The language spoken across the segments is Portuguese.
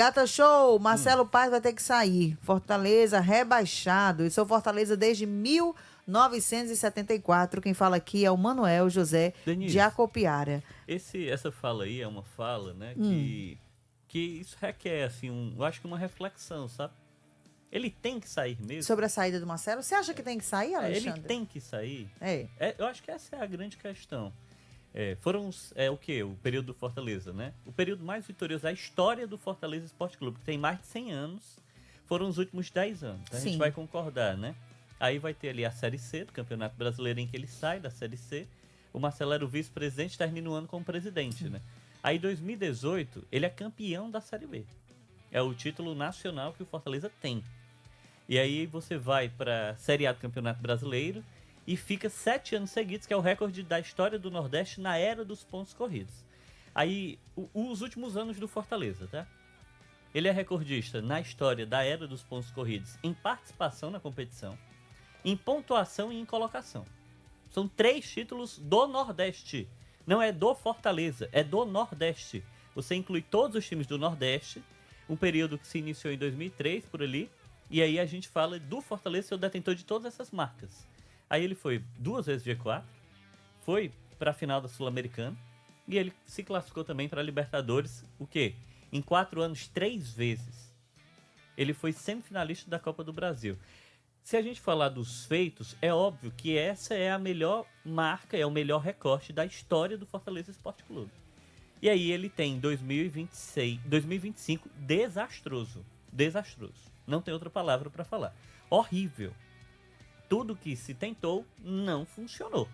Gata Show, Marcelo Paes vai ter que sair. Fortaleza rebaixado. Eu sou Fortaleza desde 1974. Quem fala aqui é o Manuel José Denise, de Acopiara. essa fala aí é uma fala, né, que isso requer, assim, eu acho que uma reflexão, sabe? Ele tem que sair mesmo? Sobre a saída do Marcelo, você acha que tem que sair, Alexandre? Ele tem que sair? É. Eu acho que essa é a grande questão. O quê? O período do Fortaleza, né? O período mais vitorioso da história do Fortaleza Esporte Clube, que tem mais de 100 anos, foram os últimos 10 anos. A gente vai concordar, né? Aí vai ter ali a Série C do Campeonato Brasileiro, em que ele sai da Série C. O Marcelo era o vice-presidente, termina o ano como presidente, né? Aí, em 2018, ele é campeão da Série B. É o título nacional que o Fortaleza tem. E aí você vai para a Série A do Campeonato Brasileiro e fica 7 anos seguidos, que é o recorde da história do Nordeste na era dos pontos corridos. Aí, os últimos anos do Fortaleza, tá? Ele é recordista na história da era dos pontos corridos em participação na competição, em pontuação e em colocação. São 3 títulos do Nordeste. Não é do Fortaleza, é do Nordeste. Você inclui todos os times do Nordeste, um período que se iniciou em 2003, por ali, e aí a gente fala do Fortaleza ser o detentor de todas essas marcas. Aí ele foi 2 vezes G4, foi para a final da Sul-Americana, e ele se classificou também para a Libertadores, o quê? Em 4 anos, 3 vezes. Ele foi semifinalista da Copa do Brasil. Se a gente falar dos feitos, é óbvio que essa é a melhor marca, é o melhor recorte da história do Fortaleza Esporte Clube. E aí ele tem 2025 desastroso. Desastroso. Não tem outra palavra para falar. Horrível. Tudo que se tentou não funcionou.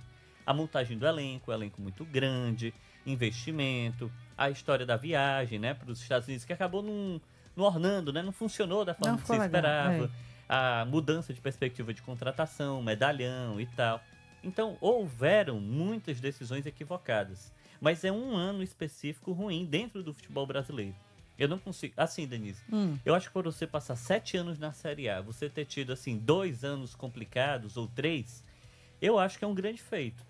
A montagem do elenco, muito grande, investimento, a história da viagem, né, para os Estados Unidos, que acabou não ornando, né, não funcionou da forma que se esperava. A mudança de perspectiva de contratação, medalhão e tal. Então, houveram muitas decisões equivocadas. Mas é um ano específico ruim dentro do futebol brasileiro. Eu não consigo... Assim, Denise, eu acho que por você passar 7 anos na Série A, você ter tido, assim, 2 anos complicados, ou 3, eu acho que é um grande feito.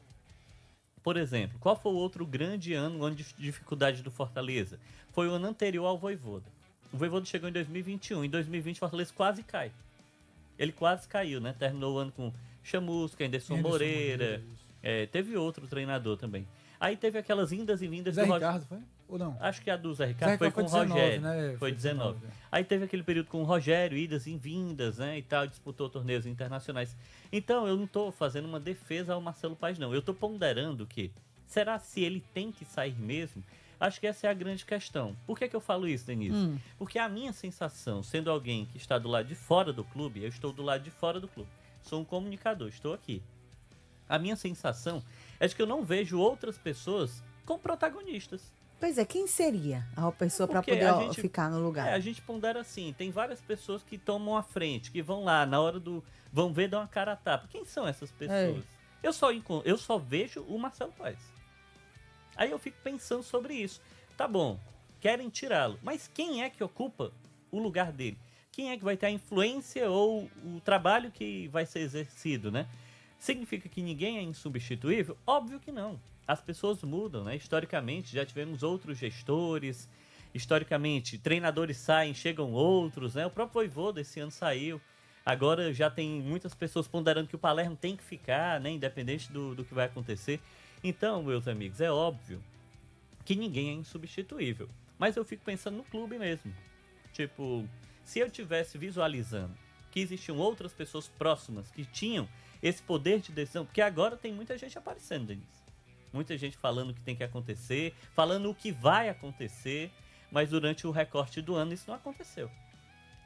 Por exemplo, qual foi o outro grande ano de dificuldade do Fortaleza? Foi o ano anterior ao Vojvoda. O Vojvoda chegou em 2021. Em 2020, o Fortaleza quase cai. Ele quase caiu, né? Terminou o ano com Chamusca, Anderson Moreira. Teve outro treinador também. Aí teve aquelas indas e vindas Zé Ricardo, foi? Ou não? Acho que a do Zé Ricardo foi com o Rogério. Né? Foi 19. Aí teve aquele período com o Rogério, idas e vindas, né? E tal, disputou torneios internacionais. Então, eu não tô fazendo uma defesa ao Marcelo Paes, não. Eu tô ponderando que, será se ele tem que sair mesmo? Acho que essa é a grande questão. Por que eu falo isso, Denise? Porque a minha sensação, sendo alguém que está do lado de fora do clube, eu estou do lado de fora do clube. Sou um comunicador, estou aqui. A minha sensação é de que eu não vejo outras pessoas como protagonistas. Pois é, quem seria a pessoa para poder ficar no lugar? A gente pondera assim, tem várias pessoas que tomam a frente, que vão lá, na hora do... vão ver, dão uma cara a tapa. Quem são essas pessoas? Eu só vejo o Marcelo Paes. Aí eu fico pensando sobre isso. Tá bom, querem tirá-lo, mas quem é que ocupa o lugar dele? Quem é que vai ter a influência ou o trabalho que vai ser exercido, né? Significa que ninguém é insubstituível? Óbvio que não. As pessoas mudam, né? Historicamente, já tivemos outros gestores. Historicamente, treinadores saem, chegam outros, né? O próprio Vojvoda esse ano saiu. Agora já tem muitas pessoas ponderando que o Palermo tem que ficar, né? Independente do que vai acontecer. Então, meus amigos, é óbvio que ninguém é insubstituível. Mas eu fico pensando no clube mesmo. Tipo, se eu tivesse visualizando que existiam outras pessoas próximas que tinham esse poder de decisão, porque agora tem muita gente aparecendo, Denise. Muita gente falando o que tem que acontecer, falando o que vai acontecer, mas durante o recorte do ano isso não aconteceu.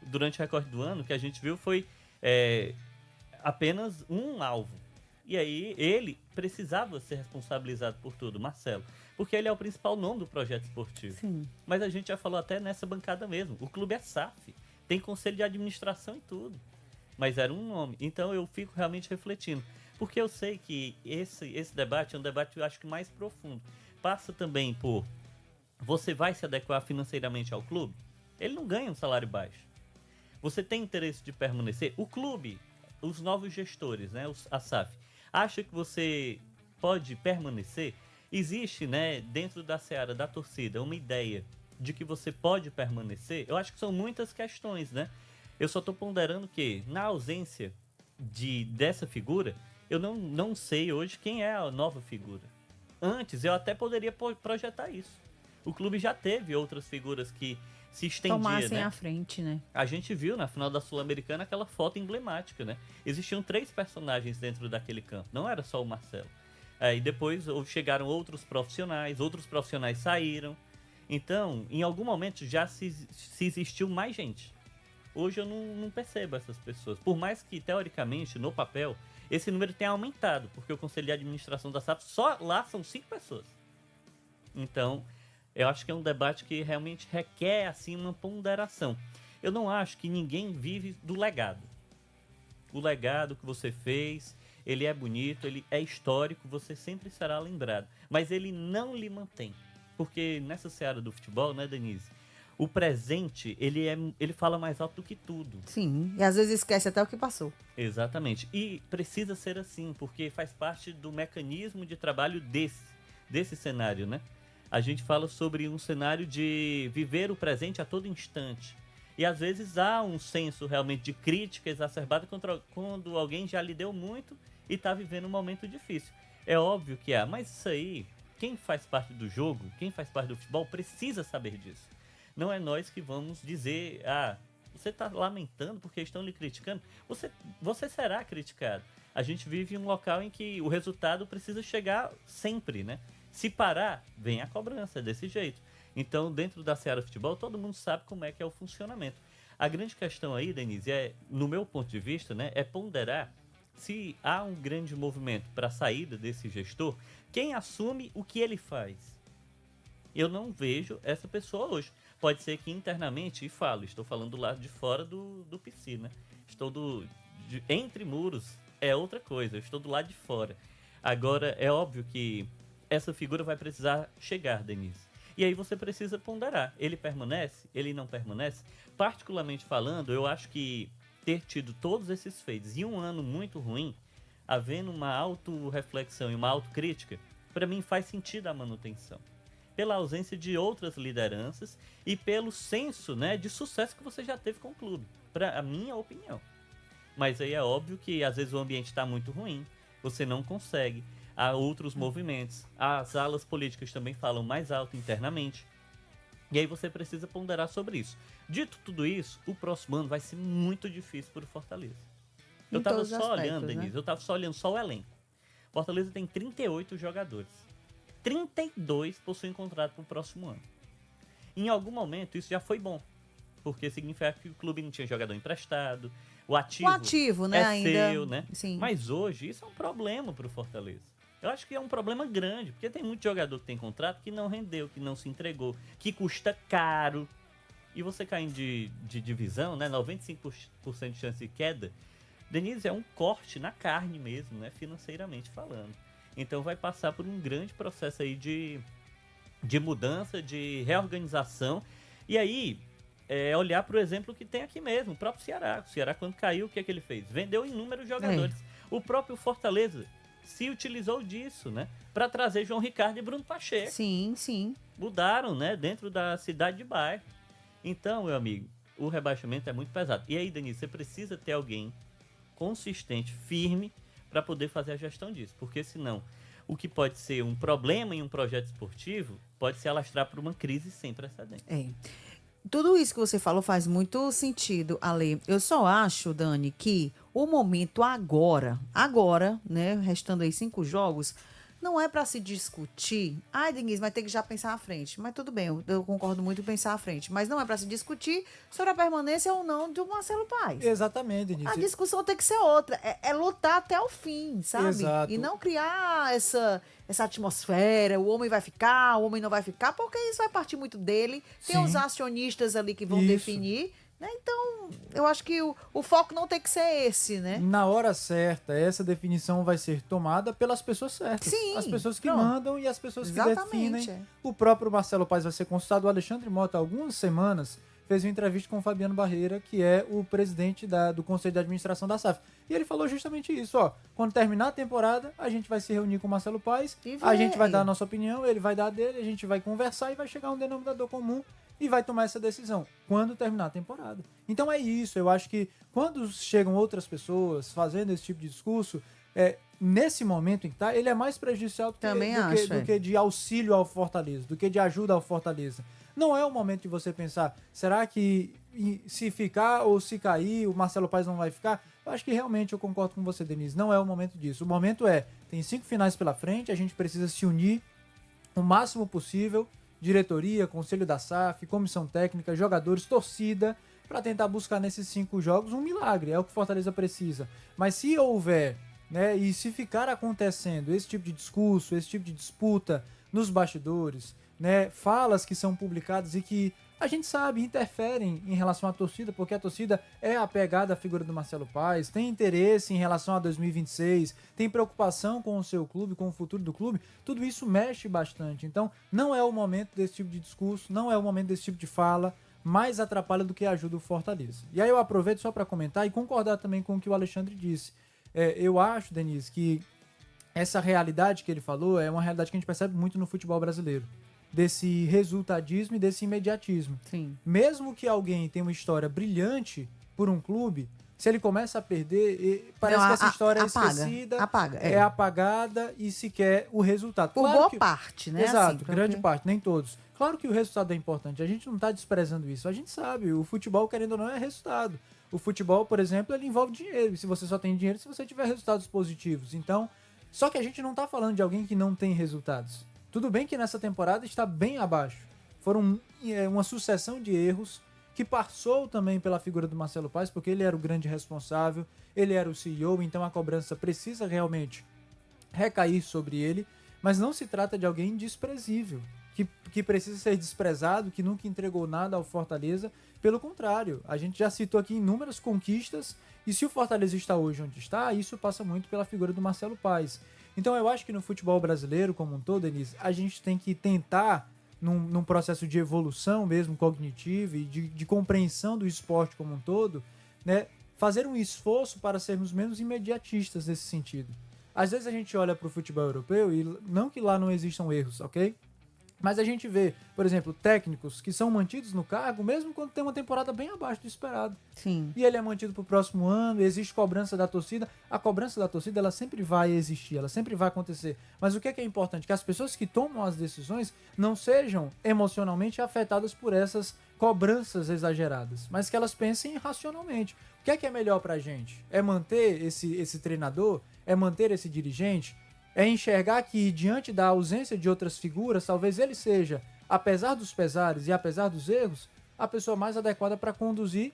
Durante o recorte do ano, o que a gente viu foi apenas um alvo. E aí ele precisava ser responsabilizado por tudo, Marcelo, porque ele é o principal nome do projeto esportivo. Sim. Mas a gente já falou até nessa bancada mesmo, o clube é SAF, tem conselho de administração e tudo, mas era um nome. Então eu fico realmente refletindo, porque eu sei que esse debate é um debate, eu acho que mais profundo. Passa também por, você vai se adequar financeiramente ao clube? Ele não ganha um salário baixo. Você tem interesse de permanecer? O clube, os novos gestores, né, a SAF, acha que você pode permanecer? Existe, né, dentro da seara da torcida, uma ideia de que você pode permanecer, eu acho que são muitas questões, né? Eu só estou ponderando que, na ausência dessa figura, eu não sei hoje quem é a nova figura. Antes, eu até poderia projetar isso. O clube já teve outras figuras que se estendiam, Tomassem né? à frente, né? A gente viu na final da Sul-Americana aquela foto emblemática, né? Existiam 3 personagens dentro daquele campo, não era só o Marcelo. Aí depois chegaram outros profissionais saíram. Então, em algum momento já se existiu mais gente. Hoje eu não percebo essas pessoas. Por mais que, teoricamente, no papel, esse número tenha aumentado, porque o Conselho de Administração da SAF, só lá são 5 pessoas. Então, eu acho que é um debate que realmente requer, assim, uma ponderação. Eu não acho que ninguém vive do legado. O legado que você fez, ele é bonito, ele é histórico, você sempre será lembrado. Mas ele não lhe mantém. Porque nessa seara do futebol, né, Denise? O presente, ele fala mais alto do que tudo. Sim, e às vezes esquece até o que passou. Exatamente. E precisa ser assim, porque faz parte do mecanismo de trabalho desse cenário, né? A gente fala sobre um cenário de viver o presente a todo instante. E às vezes há um senso realmente de crítica exacerbada quando alguém já lhe deu muito e está vivendo um momento difícil. É óbvio que há, mas isso aí, quem faz parte do jogo, quem faz parte do futebol, precisa saber disso. Não é nós que vamos dizer, você está lamentando porque estão lhe criticando. Você será criticado. A gente vive em um local em que o resultado precisa chegar sempre, né? Se parar, vem a cobrança, desse jeito. Então, dentro da seara futebol, todo mundo sabe como é que é o funcionamento. A grande questão aí, Denise, no meu ponto de vista, né, é ponderar se há um grande movimento para a saída desse gestor, quem assume o que ele faz. Eu não vejo essa pessoa hoje. Pode ser que internamente, estou falando do lado de fora do PC, né? Estou entre muros, é outra coisa, eu estou do lado de fora. Agora, é óbvio que essa figura vai precisar chegar, Denise. E aí você precisa ponderar. Ele permanece? Ele não permanece? Particularmente falando, eu acho que ter tido todos esses feitos e um ano muito ruim, havendo uma autorreflexão e uma autocrítica, para mim faz sentido a manutenção. Pela ausência de outras lideranças e pelo senso, né, de sucesso que você já teve com o clube, para a minha opinião. Mas aí é óbvio que às vezes o ambiente está muito ruim, você não consegue, há outros movimentos, as alas políticas também falam mais alto internamente, e aí você precisa ponderar sobre isso. Dito tudo isso, o próximo ano vai ser muito difícil para o Fortaleza. Eu estava só olhando, Denise, eu estava só olhando só o elenco. Fortaleza tem 38 jogadores. 32 possuem contrato para o próximo ano. Em algum momento isso já foi bom, porque significa que o clube não tinha jogador emprestado, o ativo né, é ainda, seu, né? Sim. Mas hoje isso é um problema para o Fortaleza. Eu acho que é um problema grande, porque tem muito jogador que tem contrato que não rendeu, que não se entregou, que custa caro. E você caindo de divisão, né, 95% de chance de queda, Denise, é um corte na carne mesmo, né, financeiramente falando. Então vai passar por um grande processo aí de mudança, de reorganização. E aí, olhar para o exemplo que tem aqui mesmo, o próprio Ceará. O Ceará, quando caiu, o que é que ele fez? Vendeu inúmeros jogadores. O próprio Fortaleza se utilizou disso, né? Para trazer João Ricardo e Bruno Pacheco. Sim, sim. Mudaram, né? Dentro da cidade de bairro. Então, meu amigo, o rebaixamento é muito pesado. E aí, Denise, você precisa ter alguém consistente, firme, para poder fazer a gestão disso. Porque senão, o que pode ser um problema em um projeto esportivo pode se alastrar para uma crise sem precedentes. Tudo isso que você falou faz muito sentido, Ale. Eu só acho, Dani, que o momento agora, né, restando aí 5 jogos, não é para se discutir. Ai, Denise, vai ter que já pensar à frente. Mas tudo bem, eu concordo muito em pensar à frente. Mas não é para se discutir sobre a permanência ou não do Marcelo Paes. Exatamente, Denise. A discussão tem que ser outra. É lutar até o fim, sabe? Exato. E não criar essa atmosfera, o homem vai ficar, o homem não vai ficar, porque isso vai partir muito dele. Tem Sim. os acionistas ali que vão Isso. definir, né? Então, eu acho que o foco não tem que ser esse, né? Na hora certa, essa definição vai ser tomada pelas pessoas certas. Sim, as pessoas que pronto. mandam e as pessoas que Exatamente, definem. O próprio Marcelo Paes vai ser consultado. O Alexandre Mota, há algumas semanas, fez uma entrevista com o Fabiano Barreira, que é o presidente do Conselho de Administração da SAF. E ele falou justamente isso, ó. Quando terminar a temporada, a gente vai se reunir com o Marcelo Paes, a gente vai dar a nossa opinião, ele vai dar a dele, a gente vai conversar e vai chegar a um denominador comum, e vai tomar essa decisão quando terminar a temporada. Então é isso, eu acho que quando chegam outras pessoas fazendo esse tipo de discurso, nesse momento em que tá, ele é mais prejudicial do que de auxílio ao Fortaleza, do que de ajuda ao Fortaleza. Não é o momento de você pensar, será que se ficar ou se cair, o Marcelo Paes não vai ficar? Eu acho que realmente eu concordo com você, Denise, não é o momento disso. O momento tem 5 finais pela frente, a gente precisa se unir o máximo possível, diretoria, conselho da SAF, comissão técnica, jogadores, torcida, para tentar buscar nesses 5 jogos um milagre, é o que o Fortaleza precisa. Mas se houver, né, e se ficar acontecendo esse tipo de discurso, esse tipo de disputa nos bastidores, né, falas que são publicadas e que a gente sabe interferem em relação à torcida, porque a torcida é apegada à figura do Marcelo Paes, tem interesse em relação a 2026, tem preocupação com o seu clube, com o futuro do clube, tudo isso mexe bastante. Então, não é o momento desse tipo de discurso, não é o momento desse tipo de fala, mais atrapalha do que ajuda o Fortaleza. E aí eu aproveito só para comentar e concordar também com o que o Alexandre disse. Eu acho, Denise, que essa realidade que ele falou é uma realidade que a gente percebe muito no futebol brasileiro. Desse resultadismo e desse imediatismo. Sim. Mesmo que alguém tenha uma história brilhante por um clube, se ele começa a perder, parece que essa história é esquecida, é apagada e se quer o resultado. Por boa parte, né? Exato, assim, grande parte, nem todos. Claro que o resultado é importante, a gente não está desprezando isso, a gente sabe, o futebol, querendo ou não, é resultado. O futebol, por exemplo, ele envolve dinheiro, e se você só tem dinheiro, se você tiver resultados positivos. Então, só que a gente não está falando de alguém que não tem resultados. Tudo bem que nessa temporada está bem abaixo. Foram uma sucessão de erros que passou também pela figura do Marcelo Paes, porque ele era o grande responsável, ele era o CEO, então a cobrança precisa realmente recair sobre ele, mas não se trata de alguém desprezível, que precisa ser desprezado, que nunca entregou nada ao Fortaleza. Pelo contrário, a gente já citou aqui inúmeras conquistas, e se o Fortaleza está hoje onde está, isso passa muito pela figura do Marcelo Paes. Então eu acho que no futebol brasileiro como um todo, Denise, a gente tem que tentar, num processo de evolução mesmo cognitivo e de compreensão do esporte como um todo, né, fazer um esforço para sermos menos imediatistas nesse sentido. Às vezes a gente olha para o futebol europeu e não que lá não existam erros, ok? Mas a gente vê, por exemplo, técnicos que são mantidos no cargo mesmo quando tem uma temporada bem abaixo do esperado. Sim. E ele é mantido para o próximo ano, existe cobrança da torcida. A cobrança da torcida, ela sempre vai existir, ela sempre vai acontecer. Mas o que é importante? Que as pessoas que tomam as decisões não sejam emocionalmente afetadas por essas cobranças exageradas, mas que elas pensem racionalmente. O que é melhor para a gente? É manter esse treinador? É manter esse dirigente? É enxergar que, diante da ausência de outras figuras, talvez ele seja, apesar dos pesares e apesar dos erros, a pessoa mais adequada para conduzir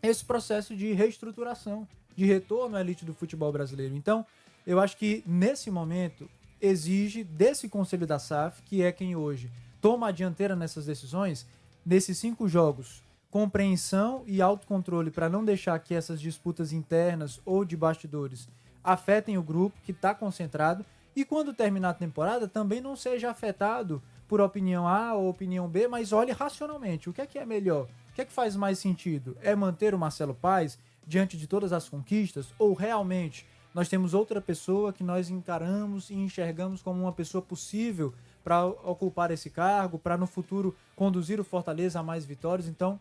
esse processo de reestruturação, de retorno à elite do futebol brasileiro. Então, eu acho que, nesse momento, exige desse Conselho da SAF, que é quem hoje toma a dianteira nessas decisões, nesses 5 jogos, compreensão e autocontrole para não deixar que essas disputas internas ou de bastidores afetem o grupo que está concentrado, e quando terminar a temporada também não seja afetado por opinião A ou opinião B, mas olhe racionalmente. O que é melhor? O que é que faz mais sentido? É manter o Marcelo Paes diante de todas as conquistas? Ou realmente nós temos outra pessoa que nós encaramos e enxergamos como uma pessoa possível para ocupar esse cargo, para no futuro conduzir o Fortaleza a mais vitórias? Então,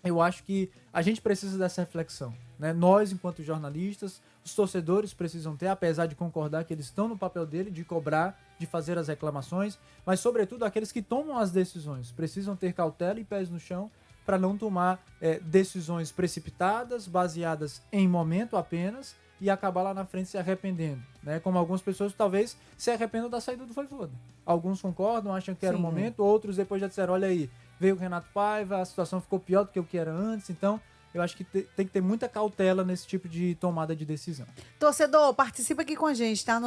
eu acho que a gente precisa dessa reflexão, né? Nós, enquanto jornalistas, os torcedores precisam ter, apesar de concordar que eles estão no papel dele, de cobrar, de fazer as reclamações, mas, sobretudo, aqueles que tomam as decisões precisam ter cautela e pés no chão para não tomar decisões precipitadas, baseadas em momento apenas, e acabar lá na frente se arrependendo, né? Como algumas pessoas talvez se arrependam da saída do Vojvoda. Alguns concordam, acham que era o momento, outros depois já disseram, olha aí, veio o Renato Paiva, a situação ficou pior do que o que era antes, então eu acho que tem que ter muita cautela nesse tipo de tomada de decisão. Torcedor, participa aqui com a gente, tá?